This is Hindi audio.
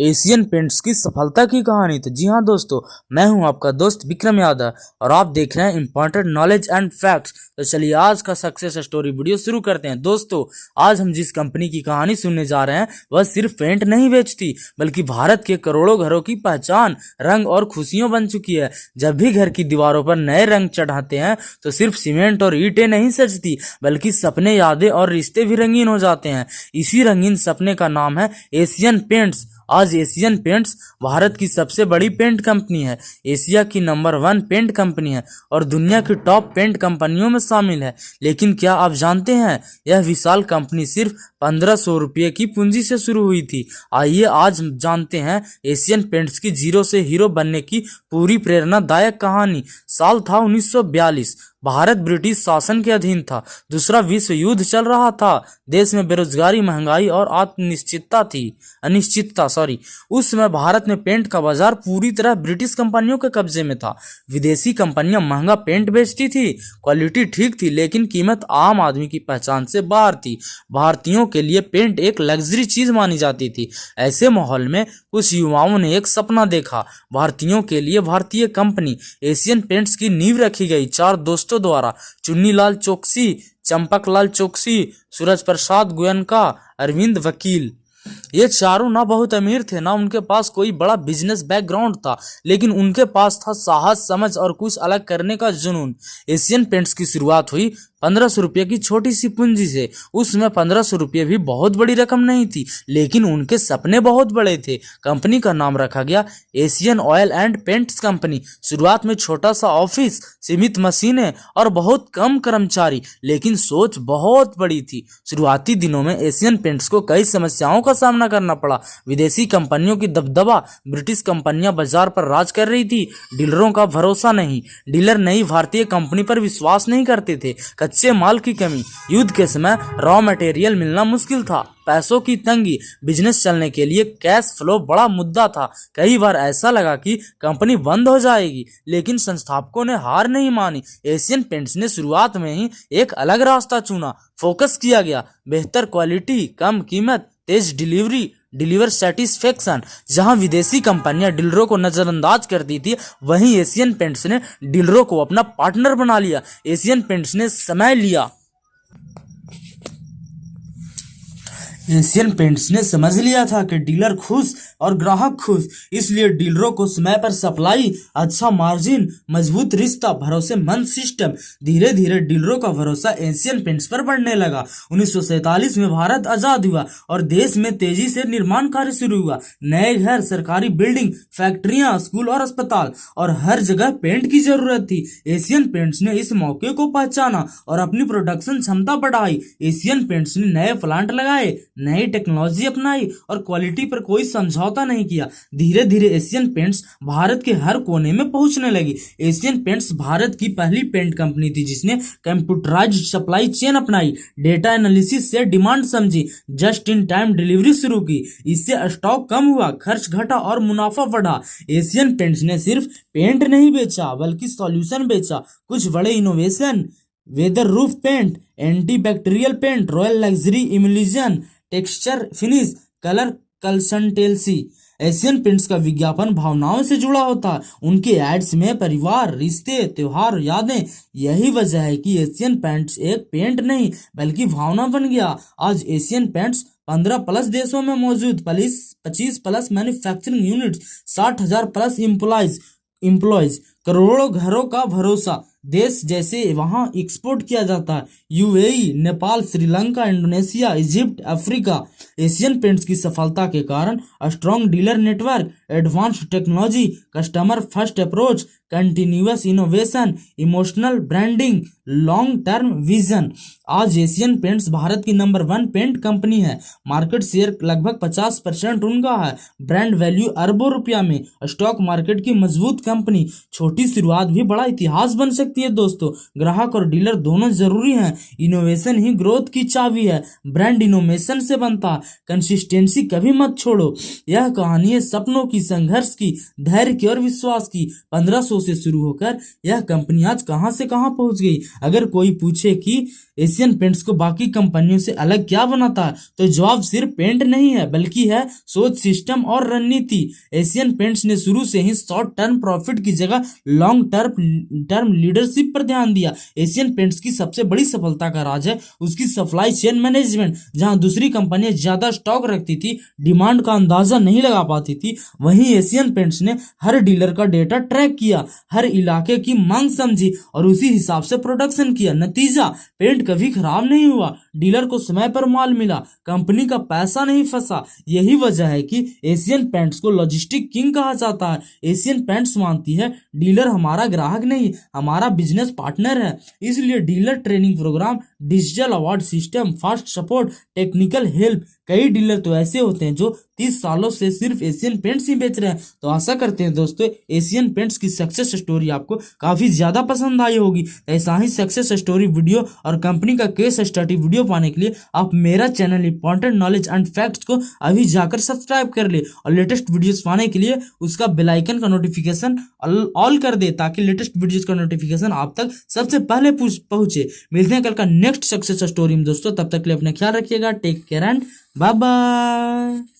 एशियन पेंट्स की सफलता की कहानी। तो जी हाँ दोस्तों, मैं हूं आपका दोस्त विक्रम यादव और आप देख रहे हैं इंपॉर्टेंट नॉलेज एंड फैक्ट्स। तो चलिए आज का सक्सेस स्टोरी वीडियो शुरू करते हैं। दोस्तों, आज हम जिस कंपनी की कहानी सुनने जा रहे हैं वह सिर्फ पेंट नहीं बेचती बल्कि भारत के करोड़ों घरों की पहचान, रंग और खुशियों बन चुकी है। जब भी घर की दीवारों पर नए रंग चढ़ाते हैं तो सिर्फ सीमेंट और ईंटें नहीं सजती बल्कि सपने, यादें और रिश्ते भी रंगीन हो जाते हैं। इसी रंगीन सपने का नाम है एशियन पेंट्स। आज एशियन पेंट्स भारत की सबसे बड़ी पेंट कंपनी है, एशिया की नंबर 1 पेंट कंपनी है और दुनिया की टॉप पेंट कंपनियों में शामिल है। लेकिन क्या आप जानते हैं, यह विशाल कंपनी सिर्फ 1500 रुपये की पूंजी से शुरू हुई थी। आइए आज जानते हैं एशियन पेंट्स की जीरो से हीरो बनने की पूरी प्रेरणादायक कहानी। साल था 1942। भारत ब्रिटिश शासन के अधीन था, दूसरा विश्व युद्ध चल रहा था, देश में बेरोजगारी, महंगाई और अनिश्चितता उस समय भारत में पेंट का बाजार पूरी तरह ब्रिटिश कंपनियों के कब्जे में था। विदेशी कंपनियां महंगा पेंट बेचती थी, क्वालिटी ठीक थी लेकिन कीमत आम आदमी की पहचान से बाहर थी। भारतीयों के लिए पेंट एक लग्जरी चीज मानी जाती थी। ऐसे माहौल में कुछ युवाओं ने एक सपना देखा। भारतीयों के लिए भारतीय कंपनी एशियन पेंट्स की नींव रखी गई 4 दोस्तों द्वारा, चुन्नीलाल चौकसी, चंपकलाल चौकसी, सूरज प्रसाद गोयनका, अरविंद वकील। ये चारों ना बहुत अमीर थे, ना उनके पास कोई बड़ा बिजनेस बैकग्राउंड था, लेकिन उनके पास था साहस, समझ और कुछ अलग करने का जुनून। एशियन पेंट्स की शुरुआत हुई 1500 रुपये की छोटी सी पूंजी से। उसमें 1500 रुपये भी बहुत बड़ी रकम नहीं थी, लेकिन उनके सपने बहुत बड़े थे। कंपनी का नाम रखा गया Asian oil and paints company. शुरुआत में छोटा सा ऑफिस, सीमित मशीनें और बहुत कम कर्मचारी, लेकिन सोच बहुत बड़ी थी। शुरुआती दिनों में एशियन पेंट्स को कई समस्याओं का सामना करना पड़ा। विदेशी कंपनियों की दबदबा, ब्रिटिश कंपनियां बाजार पर राज कर रही थी, डीलरों का भरोसा नहीं, डीलर नई भारतीय कंपनी पर विश्वास नहीं करते थे, कच्चे माल की कमी, युद्ध के समय रॉ मटेरियल मिलना मुश्किल था, पैसों की तंगी, बिजनेस चलने के लिए कैश फ्लो बड़ा मुद्दा था। कई बार ऐसा लगा कि कंपनी बंद हो जाएगी, लेकिन संस्थापकों ने हार नहीं मानी। एशियन पेंट्स ने शुरुआत में ही एक अलग रास्ता चुना। फोकस किया गया बेहतर क्वालिटी, कम कीमत, तेज डिलीवरी, डिलीवर सेटिस्फेक्शन। जहां विदेशी कंपनियां डीलरों को नजरअंदाज करती थी, वहीं एशियन पेंट्स ने डीलरों को अपना पार्टनर बना लिया। एशियन पेंट्स ने समय लिया। एशियन पेंट्स ने समझ लिया था कि डीलर खुश और ग्राहक खुश, इसलिए डीलरों को समय पर सप्लाई, अच्छा मार्जिन, मजबूत रिश्ता, भरोसेमंद सिस्टम। धीरे धीरे डीलरों का भरोसा एशियन पेंट्स पर बढ़ने लगा। 1947 में भारत आजाद हुआ और देश में तेजी से निर्माण कार्य शुरू हुआ। नए घर, सरकारी बिल्डिंग, फैक्ट्रियां, स्कूल और अस्पताल, और हर जगह पेंट की जरूरत थी। एशियन पेंट्स ने इस मौके को पहचाना और अपनी प्रोडक्शन क्षमता बढ़ाई। एशियन पेंट्स ने नए प्लांट लगाए, नई टेक्नोलॉजी अपनाई और क्वालिटी पर कोई समझौता नहीं किया। धीरे धीरे एशियन पेंट्स भारत के हर कोने में पहुंचने लगी। एशियन पेंट्स भारत की पहली पेंट कंपनी थी जिसने कंप्यूटराइज्ड सप्लाई चेन अपनाई, डेटा एनालिसिस से डिमांड समझी, जस्ट इन टाइम डिलीवरी शुरू की। इससे स्टॉक कम हुआ, खर्च घटा और मुनाफा बढ़ा। एशियन पेंट्स ने सिर्फ पेंट नहीं बेचा बल्कि सॉल्यूशन बेचा। कुछ बड़े innovation, weather roof paint, anti bacterial paint, royal luxury emulsion, texture finish, colour consultancy. Asian Paints का विज्ञापन भावनाओं से जुड़ा होता है। उनके एड्स में परिवार, रिश्ते, त्योहार, यादें। यही वजह है कि एशियन पेंट्स एक पेंट नहीं बल्कि भावना बन गया। आज एशियन पेंट्स 15 प्लस देशों में मौजूद, 25 plus manufacturing units, 60,000 plus employees, करोड़ों घरों का भरोसा। देश जैसे वहां एक्सपोर्ट किया जाता है, UAE, Nepal, Sri Lanka, Indonesia, Egypt, Africa. Asian paints की सफलता के कारण strong dealer network, advanced technology, customer first approach, continuous innovation, emotional branding, long term vision. आज एशियन पेंट्स भारत की नंबर 1 पेंट कंपनी है। मार्केट शेयर लगभग 50% उनका है। ब्रांड वैल्यू अरबों रुपया में। स्टॉक मार्केट की मजबूत कंपनी। छोटी शुरुआत भी बड़ा इतिहास बन सकती है दोस्तों। ग्राहक और डीलर दोनों जरूरी हैं। इनोवेशन ही ग्रोथ की चाबी है। ब्रांड इनोवेशन से बनता है। कंसिस्टेंसी कभी मत छोड़ो। यह कहानी है सपनों की, संघर्ष की, धैर्य की और विश्वास की। 1500 से शुरू होकर यह कंपनी आज कहां से कहां पहुंच गई। अगर कोई पूछे कि एशियन पेंट्स को बाकी कंपनियों से अलग क्या बनाता है? तो जवाब सिर्फ पेंट नहीं है, बल्कि है सोच, सिस्टम और रणनीति। एशियन पेंट्स ने शुरू से ही शॉर्ट टर्म प्रॉफिट की जगह लॉन्ग टर्म लीडरशिप पर ध्यान दिया। एशियन पेंट्स की सबसे बड़ी सफलता का राज है उसकी सप्लाई चेन मैनेजमेंट। जहां दूसरी कंपनियां ज्यादा स्टॉक रखती थी, डिमांड का अंदाजा नहीं लगा पाती थी, वहीं एशियन पेंट्स ने हर डीलर का डेटा ट्रैक किया, हर इलाके की मांग समझी और उसी हिसाब से प्रोडक्शन किया। नतीजा, पेंट कभी खराब नहीं हुआ, डीलर को समय पर माल मिला, कंपनी का पैसा नहीं फंसा। यही वजह है कि एशियन पेंट्स को लॉजिस्टिक किंग कहा जाता है। एशियन पेंट्स मानती है डीलर हमारा ग्राहक नहीं, हमारा बिजनेस पार्टनर है। इसलिए dealer training programme, digital award system, fast support, technical help. कई डीलर तो ऐसे होते हैं जो 30 सालों से सिर्फ एशियन पेंट्स ही बेच रहे हैं। तो आशा करते हैं दोस्तों एशियन पेंट्स की सक्सेस स्टोरी आपको काफी ज्यादा पसंद आई होगी। ऐसा ही सक्सेस स्टोरी वीडियो और कंपनी का केस स्टडी वीडियो पाने के लिए आप मेरा channel important knowledge and facts को अभी जाकर सब्सक्राइब कर ले और लेटेस्ट वीडियोस पाने के लिए उसका बेल आइकन का नोटिफिकेशन ऑल कर दे, ताकि लेटेस्ट वीडियोस का नोटिफिकेशन आप तक सबसे पहले पहुंचे। मिलते हैं कल का नेक्स्ट सक्सेस स्टोरी में दोस्तों, तब तक के लिए अपना ख्याल रखिएगा। Take care and bye bye.